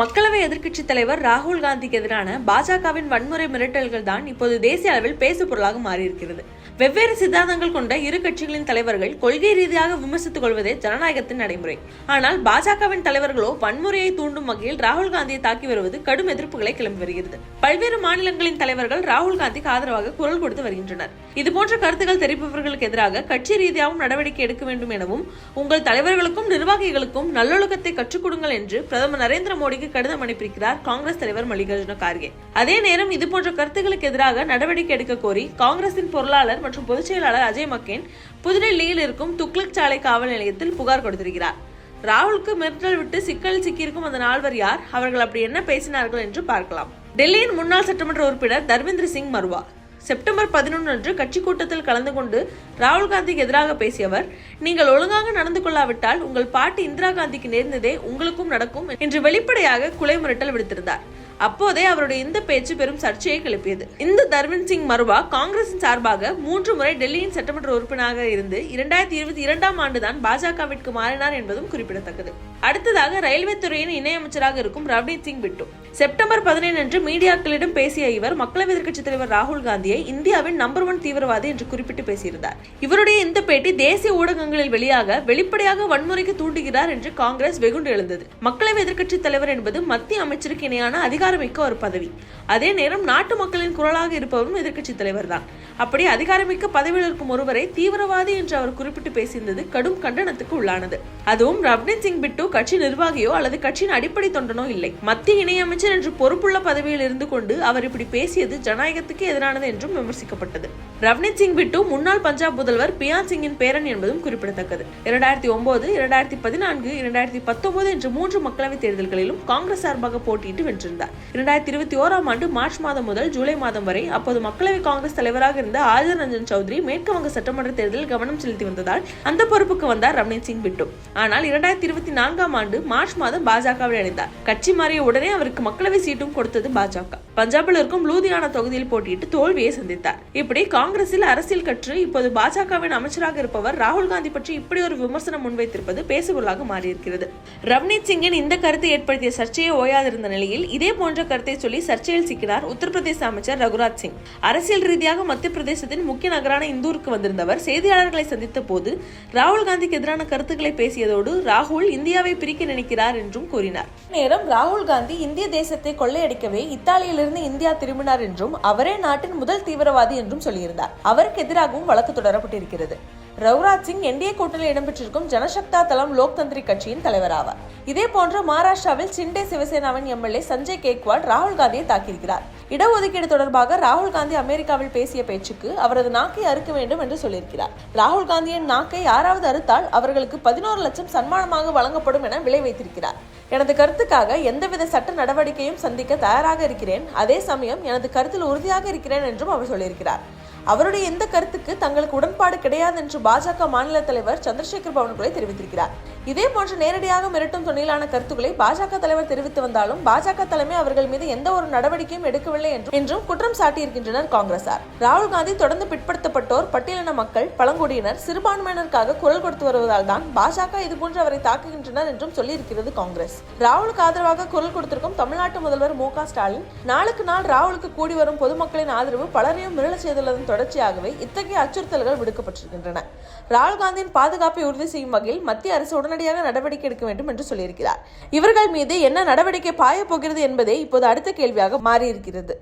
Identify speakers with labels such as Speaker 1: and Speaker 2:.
Speaker 1: மக்களவை எதிர்க்கட்சித் தலைவர் ராகுல் காந்திக்கு எதிரான பாஜகவின் வன்முறை மிரட்டல்கள் தான் இப்போது தேசிய அளவில் பேசு பொருளாக மாறியிருக்கிறது. வெவ்வேறு சித்தாந்தங்கள் கொண்ட இரு கட்சிகளின் தலைவர்கள் கொள்கை ரீதியாக விமர்சித்துக் கொள்வதே ஜனநாயகத்தின் நடைமுறை. ஆனால் பாஜகவின் தலைவர்களோ வன்முறையை தூண்டும் வகையில் ராகுல் காந்தியை தாக்கி வருவது கடும் எதிர்ப்புகளை கிளம்பி வருகிறது. பல்வேறு மாநிலங்களின் தலைவர்கள் ராகுல் காந்திக்கு ஆதரவாக குரல் கொடுத்து வருகின்றனர். இதுபோன்ற கருத்துக்கள் தெரிவிப்பவர்களுக்கு எதிராக கட்சி ரீதியாகவும் நடவடிக்கை எடுக்க வேண்டும் எனவும் உங்கள் தலைவர்களுக்கும் நிர்வாகிகளுக்கும் நல்லொழுக்கத்தை கற்றுக் கொடுங்கள் என்று பிரதமர் நரேந்திர மோடிக்கு கடிதம் அனுப்பியிருக்கிறார் காங்கிரஸ் தலைவர் மல்லிகார்ஜுன கார்கே. அதே நேரம் இதுபோன்ற கருத்துக்களுக்கு எதிராக நடவடிக்கை எடுக்க கோரி காங்கிரசின் பொருளாளர் மற்றும் பொதுச் செயலாளர் அஜய் மக்கேன் புதுடெல்லியில் இருக்கும் துக்ளக் சாலை காவல் நிலையத்தில் புகார் கொடுத்திருக்கிறார். ராகுலுக்கு மிரட்டல் விட்டு சிக்கலில் சிக்கியிருக்கும் அந்த நால்வர் யார், அவர்கள் அப்படி என்ன பேசினார்கள் என்று பார்க்கலாம். டெல்லியின் முன்னாள் சட்டமன்ற உறுப்பினர் தர்மேந்திர சிங் மர்வா செப்டம்பர் 11 அன்று கட்சி கூட்டத்தில் கலந்து கொண்டு ராகுல் காந்திக்கு எதிராக பேசியவர், நீங்கள் ஒழுங்காக நடந்து கொள்ளாவிட்டால் உங்கள் பாட்டி இந்திரா காந்திக்கு நேர்ந்ததே உங்களுக்கும் நடக்கும் என்று வெளிப்படையாக கொலை மிரட்டல் விடுத்திருந்தார். அப்போதே அவருடைய இந்த பேச்சு பெரும் சர்ச்சையை கிளப்பியது. இந்த தர்மேந்திர சிங் மர்வா காங்கிரசின் சார்பாக 3 முறை டெல்லியின் சட்டமன்ற உறுப்பினராக இருந்து 2022ஆம் ஆண்டுதான் பாஜகவிற்கு மாறினார் என்பதும் குறிப்பிடத்தக்கது. அடுத்ததாக ரயில்வே துறையின் இணையமைச்சராக இருக்கும் ரவ்னீத் சிங் பிட்டு செப்டம்பர் 15 அன்று மீடியாக்களிடம் பேசிய இவர் மக்களவை எதிர்க்கட்சித் தலைவர் ராகுல் காந்தியை இந்தியாவின் நம்பர் 1 தீவிரவாதி என்று குறிப்பிட்டு பேசியிருந்தார். இவருடைய இந்த பேட்டி தேசிய ஊடகங்களில் வெளியாக வெளிப்படையாக வன்முறைக்கு தூண்டுகிறார் என்று காங்கிரஸ் வெகுண்டு எழுந்தது. மக்களவை எதிர்க்கட்சித் தலைவர் என்பது மத்திய அமைச்சருக்கு இணையான அதிகாரமிக்க ஒரு பதவி. அதே நேரம் நாட்டு மக்களின் குரலாக இருப்பவரும் எதிர்க்கட்சித் தலைவர் தான். அப்படி அதிகாரமிக்க பதவியில் இருக்கும் ஒருவரை தீவிரவாதி என்று அவர் குறிப்பிட்டு பேசியிருந்தது கடும் கண்டனத்துக்கு உள்ளானது. அதுவும் ரவ்னீத் சிங் பிட்டு கட்சி நிர்வாகியோ அல்லது கட்சியின் அடிப்படை தொண்டனோ இல்லை. மத்திய இணையமைச்சர் என்று பொறுப்புள்ள பதவியில் இருந்து கொண்டு அவர் இப்படி பேசியது ஜனநாயகத்துக்கு எதிரானது என்றும் விமர்சிக்கப்பட்டது. ரவ்னீத் சிங் பிட்டு முன்னாள் பஞ்சாப் முதல்வர் பியான் சிங்கின் பேரன் என்பதும் குறிப்பிடத்தக்கது. 2009, 2014, 2019 என்ற 3 மக்களவை தேர்தல்களிலும் காங்கிரஸ் சார்பாக போட்டியிட்டு வென்றிருந்தார். 2021ஆம் ஆண்டு மார்ச் மாதம் முதல் ஜூலை மாதம் வரை அப்போது மக்களவை காங்கிரஸ் தலைவராக இருந்த ஆதிர் ரஞ்சன் சௌத்ரி மேற்கு வங்க சட்டமன்ற தேர்தலில் கவனம் செலுத்தி வந்ததால் அந்த பொறுப்புக்கு வந்தார் ரவ்னீத் சிங் பிட்டு. ஆனால் 2024ஆம் ஆண்டு மார்ச் மாதம் பாஜகவில் இணைந்தார். கட்சி மாறிய உடனே அவருக்கு மக்களவை சீட்டும் கொடுத்தது பாஜக. பஞ்சாபில் இருக்கும் லூதியானா தொகுதியில் போட்டியிட்டு தோல்வியை சந்தித்தார். இப்படி காங்கிரஸில் அரசியல் கற்று இப்போது பாஜகவின் அமைச்சராக இருப்பவர் ராகுல் காந்தி பற்றி இப்படி ஒரு விமர்சனம் முன்வைத்திருப்பது பேசுபொருளாக மாறியிருக்கிறது. ரவ்னீத் சிங்கின் இந்த கருத்தை ஏற்படுத்திய சர்ச்சையை ஓயாதிருந்த நிலையில் இதே போன்ற கருத்தை சொல்லி சர்ச்சையில் சிக்கினார் உத்தரப்பிரதேச அமைச்சர் ரகுராஜ் சிங். அரசியல் ரீதியாக மத்திய பிரதேசத்தின் முக்கிய நகரான இந்தூருக்கு வந்திருந்தவர் செய்தியாளர்களை சந்தித்த போது ராகுல் காந்திக்கு எதிரான கருத்துக்களை பேசியதோடு ராகுல் இந்தியாவை பிரிக்க நினைக்கிறார் என்றும் கூறினார். நேரம் ராகுல் காந்தி இந்திய தேசத்தை கொள்ளையடிக்கவே இத்தாலியிலிருந்து இந்தியா திரும்பினார் என்றும் அவரே நாட்டின் முதல் தீவிரவாதி என்றும் சொல்லியிருந்தார். அவருக்கு எதிராகவும் வழக்கு தொடரப்பட்டிருக்கிறது. ரகுராஜ் சிங் என்டிஏ கூட்டணியில் இடம்பெற்றிருக்கும் ஜனசக்தா தளம் லோக் தந்திரிக் கட்சியின் தலைவர் ஆவார். இதே போன்ற மகாராஷ்டிராவில் சிண்டே சிவசேனாவின் எம்எல்ஏ சஞ்சய் கேக்வாட் ராகுல் காந்தியை தாக்கியிருக்கிறார். இடஒதுக்கீடு தொடர்பாக ராகுல் காந்தி அமெரிக்காவில் பேசிய பேச்சுக்கு அவரது நாக்கை அறுக்க வேண்டும் என்று சொல்லியிருக்கிறார். ராகுல் காந்தியின் நாக்கை யாராவது அறுத்தால் அவர்களுக்கு 11 லட்சம் சன்மானமாக வழங்கப்படும் என விலை வைத்திருக்கிறார். எனது கருத்துக்காக எந்தவித சட்ட நடவடிக்கையும் சந்திக்க தயாராக இருக்கிறேன், அதே சமயம் எனது கருத்தில் உறுதியாக இருக்கிறேன் என்றும் அவர் சொல்லியிருக்கிறார். அவருடைய இந்த கருத்துக்கு தங்களுக்கு உடன்பாடு கிடையாது என்று பாஜக மாநில தலைவர் சந்திரசேகர் பவன்குலே தெரிவித்திருக்கிறார். இதே போன்ற நேரடியாக மிரட்டும் துணியிலான கருத்துக்களை பாஜக தலைவர் தெரிவித்து வந்தாலும் பாஜக தலைமை அவர்கள் மீது எந்த ஒரு நடவடிக்கையும் எடுக்கவில்லை என்றும் குற்றம் சாட்டியிருக்கின்றனர் காங்கிரசார். ராகுல் காந்தி தொடர்ந்து பிற்படுத்தப்பட்டோர், பட்டியலின மக்கள், பழங்குடியினர், சிறுபான்மையினருக்காக குரல் கொடுத்து வருவதால் தான் பாஜக இதுபோன்று அவரை தாக்குகின்றனர் என்றும் சொல்லியிருக்கிறது காங்கிரஸ். ராகுலுக்கு ஆதரவாக குரல் கொடுத்திருக்கும் தமிழ்நாட்டு முதல்வர் மு.க. ஸ்டாலின் நாளுக்கு நாள் ராகுலுக்கு கூடி வரும் பொதுமக்களின் ஆதரவு பலரையும் மிரள செய்துள்ளதன் தொடர்ச்சியாகவே இத்தகைய அச்சுறுத்தல்கள் விடுக்கப்பட்டிருக்கின்றன. ராகுல் காந்தியின் பாதுகாப்பை உறுதி செய்யும் வகையில் மத்திய அரசு உடனடியாக நடவடிக்கை எடுக்க வேண்டும் என்று சொல்லியிருக்கிறார். இவர்கள் மீது என்ன நடவடிக்கை பாயப் போகிறது என்பதே இப்போது அடுத்த கேள்வியாக மாறியிருக்கிறது.